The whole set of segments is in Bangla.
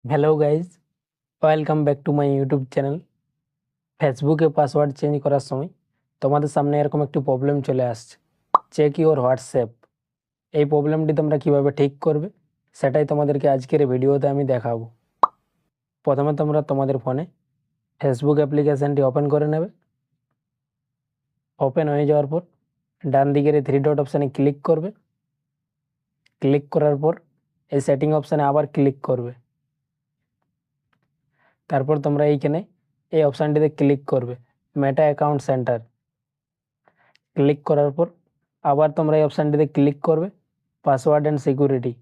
Hello guys, welcome back to my YouTube channel. ফেসবুকে পাসওয়ার্ড চেঞ্জ করার সময় তোমাদের সামনে এরকম একটি প্রবলেম চলে আসছে, চেক ইউর হোয়াটসঅ্যাপ। এই প্রবলেমটি তোমরা কিভাবে ঠিক করবে সেটাই তোমাদেরকে আজকের এই ভিডিওতে আমি দেখাবো। প্রথমে তোমরা তোমাদের ফোনে ফেসবুক অ্যাপ্লিকেশানটি ওপেন করে নেবে। ওপেন হয়ে যাওয়ার পর ডান দিকের এই থ্রি ডট অপশানে ক্লিক করবে। ক্লিক করার পর এই সেটিং অপশানে আবার ক্লিক করবে। তারপর তোমরা এইখানে এই অপশানটিতে ক্লিক করবে, মেটা অ্যাকাউন্ট সেন্টার। ক্লিক করার পর আবার তোমরা এই অপশানটিতে ক্লিক করবে, পাসওয়ার্ড অ্যান্ড সিকিউরিটি।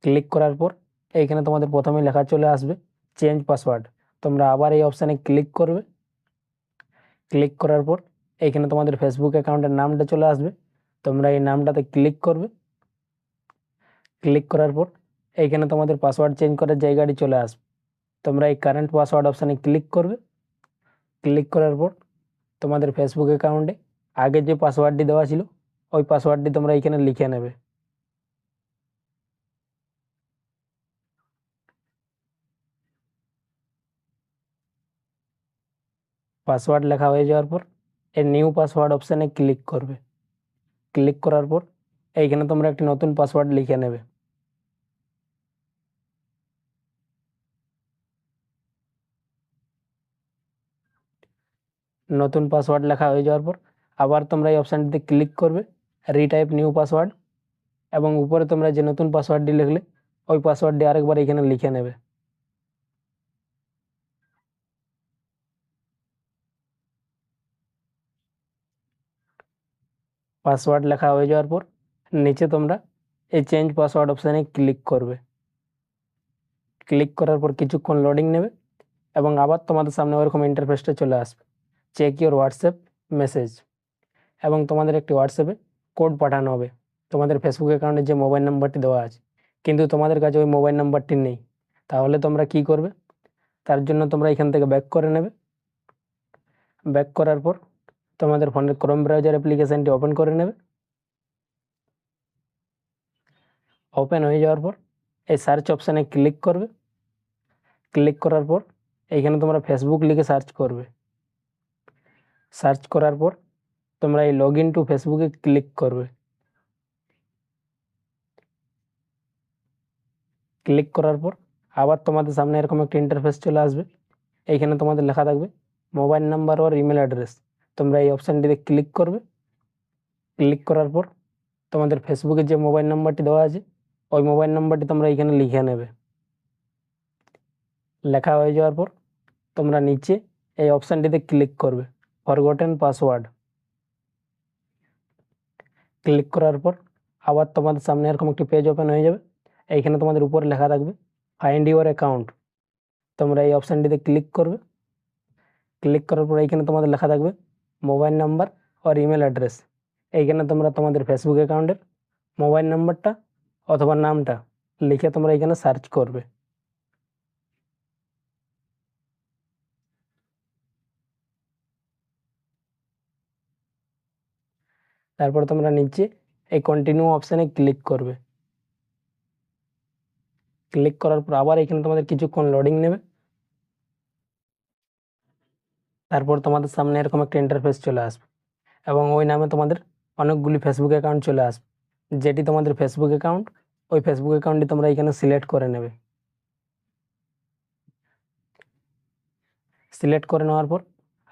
ক্লিক করার পর এইখানে তোমাদের প্রথমে লেখা চলে আসবে চেঞ্জ পাসওয়ার্ড। তোমরা আবার এই অপশানে ক্লিক করবে। ক্লিক করার পর এইখানে তোমাদের ফেসবুক অ্যাকাউন্টের নামটা চলে আসবে, তোমরা এই নামটাতে ক্লিক করবে। ক্লিক করার পর এইখানে তোমাদের পাসওয়ার্ড চেঞ্জ করার জায়গাটি চলে আসবে, তোমরা এই কারেন্ট পাসওয়ার্ড অপশানে ক্লিক করবে। ক্লিক করার পর তোমাদের ফেসবুক অ্যাকাউন্টে আগে যে পাসওয়ার্ডটি দেওয়া ছিল ওই পাসওয়ার্ডটি তোমরা এখানে লিখে নেবে। পাসওয়ার্ড লেখা হয়ে যাওয়ার পর এই নিউ পাসওয়ার্ড অপশানে ক্লিক করবে। ক্লিক করার পর এইখানে তোমরা একটি নতুন পাসওয়ার্ড লিখে নেবে। নতুন পাসওয়ার্ড লেখা হয়ে যাওয়ার পর আবার তোমরা এই অপশানটিতে ক্লিক করবে, রিটাইপ নিউ পাসওয়ার্ড, এবং উপরে তোমরা যে নতুন পাসওয়ার্ডটি লিখলে ওই পাসওয়ার্ডটি আরেকবার এখানে লিখে নেবে। পাসওয়ার্ড লেখা হয়ে যাওয়ার পর নিচে তোমরা এই চেঞ্জ পাসওয়ার্ড অপশানে ক্লিক করবে। ক্লিক করার পর কিছুক্ষণ লোডিং নেবে এবং আবার তোমাদের সামনে ওরকম ইন্টারফেসটা চলে আসবে, চেক ইউর হোয়াটসঅ্যাপ মেসেজ, এবং তোমাদের একটি হোয়াটসঅ্যাপে কোড পাঠানো হবে তোমাদের ফেসবুক অ্যাকাউন্টে যে মোবাইল নাম্বারটি দেওয়া আছে, কিন্তু তোমাদের কাছে ওই মোবাইল নাম্বারটি নেই। তাহলে তোমরা কি করবে? তার জন্য তোমরা এখান থেকে ব্যাক করে নেবে। ব্যাক করার পর তোমাদের ফোনের ক্রোম ব্রাউজার অ্যাপ্লিকেশানটি ওপেন করে নেবে। ওপেন হয়ে যাওয়ার পর এই সার্চ অপশানে ক্লিক করবে। ক্লিক করার পর এইখানে তোমরা ফেসবুক লিখে সার্চ করবে। সার্চ করার পর তোমরা এই লগ ইন টু ফেসবুকে ক্লিক করবে। ক্লিক করার পর আবার তোমাদের সামনে এরকম একটা ইন্টারফেস চলে আসবে, এইখানে তোমাদের লেখা থাকবে মোবাইল নাম্বার ওর ইমেল অ্যাড্রেস। তোমরা এই অপশানটিতে ক্লিক করবে। ক্লিক করার পর তোমাদের ফেসবুকে যে মোবাইল নাম্বারটি দেওয়া আছে ওই মোবাইল নাম্বারটি তোমরা এখানে লিখে নেবে। লেখা হয়ে যাওয়ার পর তোমরা নিচে এই অপশানটিতে ক্লিক করবে, ফরগটেন পাসওয়ার্ড। ক্লিক করার পর আবার তোমাদের সামনে এরকম একটি পেজ ওপেন হয়ে যাবে, এইখানে তোমাদের উপরে লেখা থাকবে ফাইন্ড ইউর অ্যাকাউন্ট। তোমরা এই অপশানটিতে ক্লিক করবে। ক্লিক করার পর এইখানে তোমাদের লেখা থাকবে মোবাইল নাম্বার আর ইমেল অ্যাড্রেস। এইখানে তোমরা তোমাদের ফেসবুক অ্যাকাউন্টের মোবাইল নাম্বারটা অথবা নামটা লিখে তোমরা এখানে সার্চ করবে। তারপর তোমরা নিচে এই কন্টিনিউ অপশানে ক্লিক করবে। ক্লিক করার পর আবার এখানে তোমাদের কিছুক্ষণ লোডিং নেবে। তারপর তোমাদের সামনে এরকম একটা ইন্টারফেস চলে আসবে এবং ওই নামে তোমাদের অনেকগুলি ফেসবুক অ্যাকাউন্ট চলে আসবে। যেটি তোমাদের ফেসবুক অ্যাকাউন্ট ওই ফেসবুক অ্যাকাউন্টটি তোমরা এখানে সিলেক্ট করে নেবে। সিলেক্ট করে নেওয়ার পর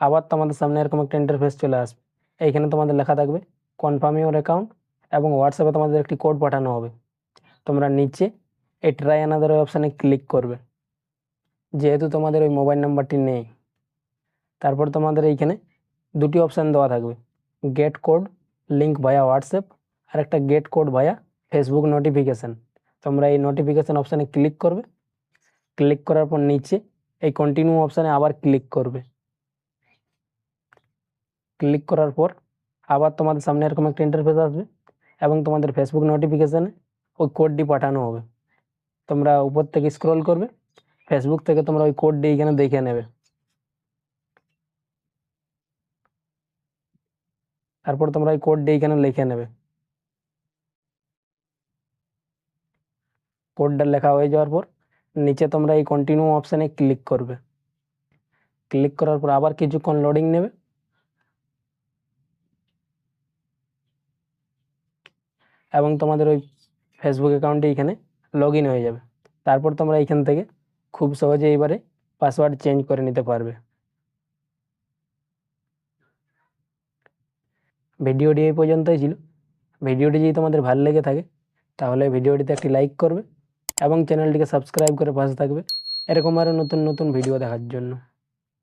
আবার তোমাদের সামনে এরকম একটা ইন্টারফেস চলে আসবে, এইখানে তোমাদের লেখা থাকবে কনফার্ম ইউর অ্যাকাউন্ট, এবং হোয়াটসঅ্যাপে তোমাদের একটি কোড পাঠানো হবে। তোমরা নিচে এই ট্রাই অ্যানাদার অপশানে ক্লিক করবে, যেহেতু তোমাদের ওই মোবাইল নাম্বারটি নেই। তারপর তোমাদের এইখানে দুটি অপশান দেওয়া থাকবে, গেট কোড লিঙ্ক ভায়া হোয়াটসঅ্যাপ আর একটা গেট কোড ভায়া ফেসবুক নোটিফিকেশান। তোমরা এই নোটিফিকেশান অপশানে ক্লিক করবে। ক্লিক করার পর নিচে এই কন্টিনিউ অপশানে আবার ক্লিক করবে। ক্লিক করার পর আবার তোমাদের সামনে এরকম একটা ইন্টারফেস আসবে এবং তোমাদের ফেসবুক নোটিফিকেশানে ওই কোডটি পাঠানো হবে। তোমরা উপর থেকে স্ক্রল করবে, ফেসবুক থেকে তোমরা ওই কোডটি এখানে দেখে নেবে। তারপর তোমরা এই কোডটি এখানে লিখে নেবে। কোডটা লেখা হয়ে যাওয়ার পর নিচে তোমরা এই কন্টিনিউ অপশানে ক্লিক করবে। ক্লিক করার পর আবার কিছুক্ষণ লোডিং নেবে এবং তোমাদের ওই ফেসবুক অ্যাকাউন্টে এখানে লগ ইন হয়ে যাবে। তারপর তোমরা এখান থেকে খুব সহজে এবারে পাসওয়ার্ড চেঞ্জ করে নিতে পারবে। ভিডিওটি এই পর্যন্তই ছিল। ভিডিওটি যদি তোমাদের ভালো লেগে থাকে তাহলে ভিডিওটিতে একটি লাইক করবে এবং চ্যানেলটিকে সাবস্ক্রাইব করে পাশে থাকবে এরকম আরও নতুন নতুন ভিডিও দেখার জন্য।